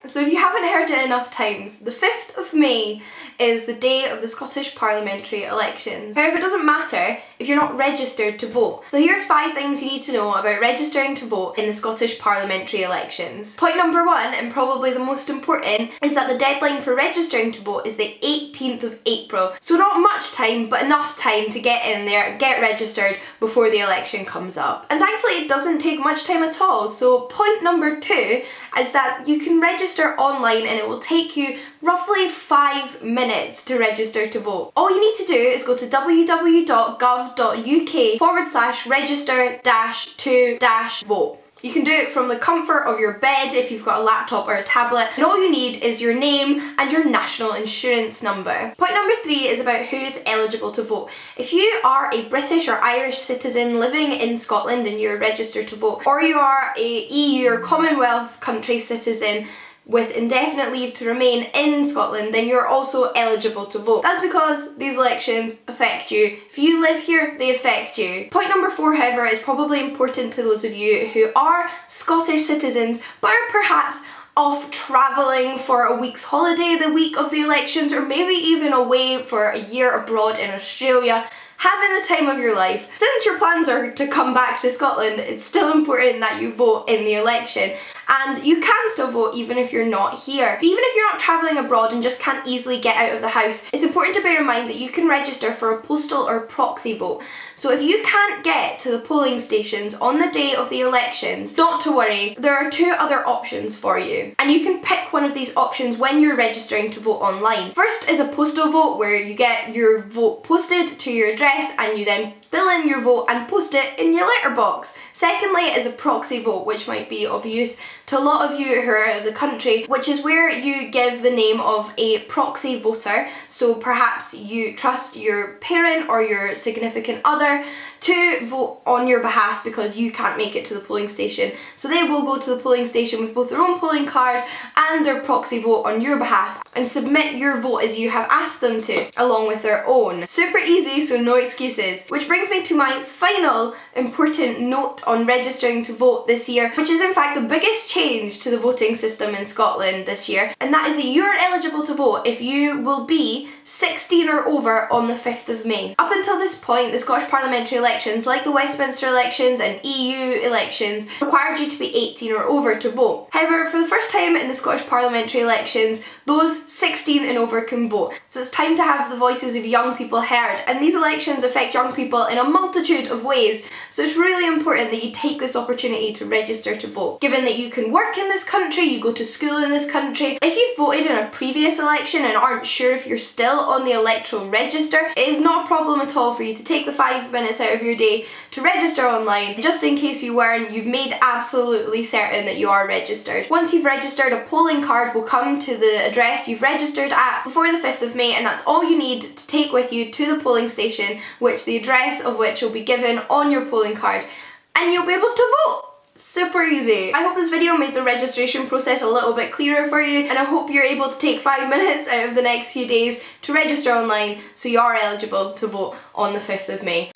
So if you haven't heard it enough times, the 5th of May is the day of the Scottish parliamentary elections. However, it doesn't matter if you're not registered to vote. So here's 5 things you need to know about registering to vote in the Scottish parliamentary elections. Point number 1, and probably the most important, is that the deadline for registering to vote is the 18th of April. So not much time, but enough time to get in there, get registered before the election comes up. And thankfully it doesn't take much time at all. So point number 2 is that you can register online and it will take you roughly 5 minutes to register to vote. All you need to do is go to www.gov.uk/register-to-vote. You can do it from the comfort of your bed if you've got a laptop or a tablet, and all you need is your name and your national insurance number. Point number 3 is about who's eligible to vote. If you are a British or Irish citizen living in Scotland and you're registered to vote, or you are a EU or Commonwealth country citizen with indefinite leave to remain in Scotland, then you're also eligible to vote. That's because these elections affect you. If you live here, they affect you. Point number 4, however, is probably important to those of you who are Scottish citizens but are perhaps off travelling for a week's holiday the week of the elections, or maybe even away for a year abroad in Australia, having the time of your life. Since your plans are to come back to Scotland, it's still important that you vote in the election. And you can still vote even if you're not here. Even if you're not travelling abroad and just can't easily get out of the house, it's important to bear in mind that you can register for a postal or proxy vote. So if you can't get to the polling stations on the day of the elections, not to worry, there are 2 other options for you. And you can pick one of these options when you're registering to vote online. First is a postal vote, where you get your vote posted to your address and you then fill in your vote and post it in your letterbox. Secondly is a proxy vote, which might be of use to a lot of you who are out of the country, which is where you give the name of a proxy voter. So perhaps you trust your parent or your significant other to vote on your behalf because you can't make it to the polling station. So they will go to the polling station with both their own polling card and their proxy vote on your behalf and submit your vote as you have asked them to, along with their own. Super easy, so no excuses. Which brings me to my final important note on registering to vote this year, which is in fact the biggest change to the voting system in Scotland this year, and that is that you're eligible to vote if you will be 16 or over on the 5th of May. Up until this point, the Scottish parliamentary elections, like the Westminster elections and EU elections, required you to be 18 or over to vote. However, for the first time in the Scottish parliamentary elections, those 16 and over can vote. So it's time to have the voices of young people heard, and these elections affect young people in a multitude of ways. So it's really important that you take this opportunity to register to vote. Given that you can work in this country, you go to school in this country, if you've voted in a previous election and aren't sure if you're still on the electoral register, it is not a problem at all for you to take the 5 minutes out of your day to register online. Just in case you weren't, you've made absolutely certain that you are registered. Once you've registered, a polling card will come to the address you've registered at before the 5th of May, and that's all you need to take with you to the polling station, which the address of which will be given on your polling card, and you'll be able to vote. Super easy. I hope this video made the registration process a little bit clearer for you, and I hope you're able to take 5 minutes out of the next few days to register online so you are eligible to vote on the 5th of May.